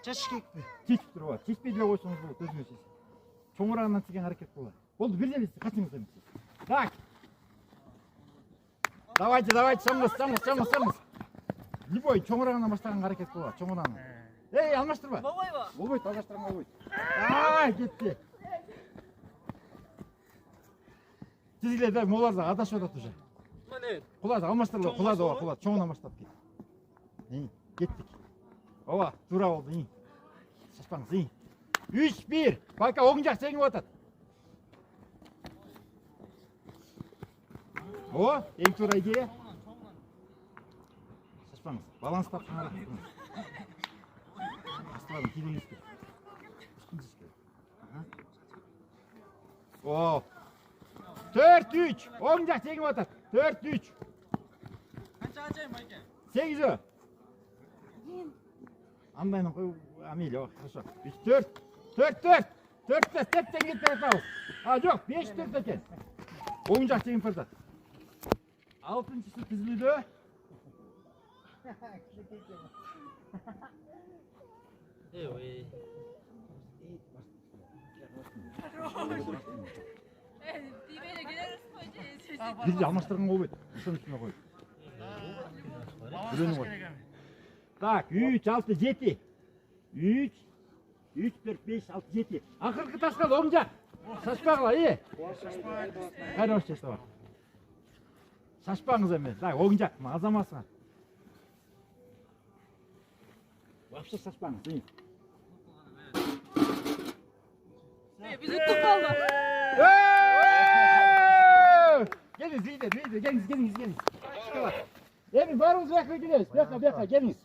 Шешкекпи? Шешіп тұр, шешпей де қойсаңыз болады, өзіңіз шешіп. Çoğurağından çıkan hareket bu. Oldu, bir de kaçınız demiş. Tak. Давайте, самыз. Любой çoğurağından başlayan hareket bu. Çoğurağından. Ey, almıştırma. Olmaydı, almıştırma olmaydı. Ay, gitti. Çizgilerden molarda adaş öyle tutacak. Kuladı, almıştırma, kuladı. Çoğuna başladı. İyi, gittik. Ova, dura oldu, iyi. Şaşpanız, iyi. 3-1. Байка оңжақ жеңіп атады. О, ең тура идея. Шашпаңыз. Баланс тапсын ара. Астыларын кейден кеспе. О. 4-3. Оңжақ жеңіп атады. 4-3. Қанша жайым байке? 8. Андайын қой, Амелия, хорошо. 3-4. 4-4. 4-4. Тептен кетті атауыз. Жоқ, 5-4 екен. Оңжақ жеңіп атады. 6-шысы тізілуді. Бізде алмаштырған қойбайды. Үстін үстіне қойып. Так, 3-6-7. 3, 4, 5, 6, 7. Ақырғы тасқал оңжақ. Шашпағыла, Хорош шашпағыла. Шашпаңыз әме. Так, оңжақ. Азамасыңа. Вообще шашпаңыз. Biz ұттық қалды. Geliniz. Geliniz. Emin barımız bekle geliniz. Bekle, geliniz.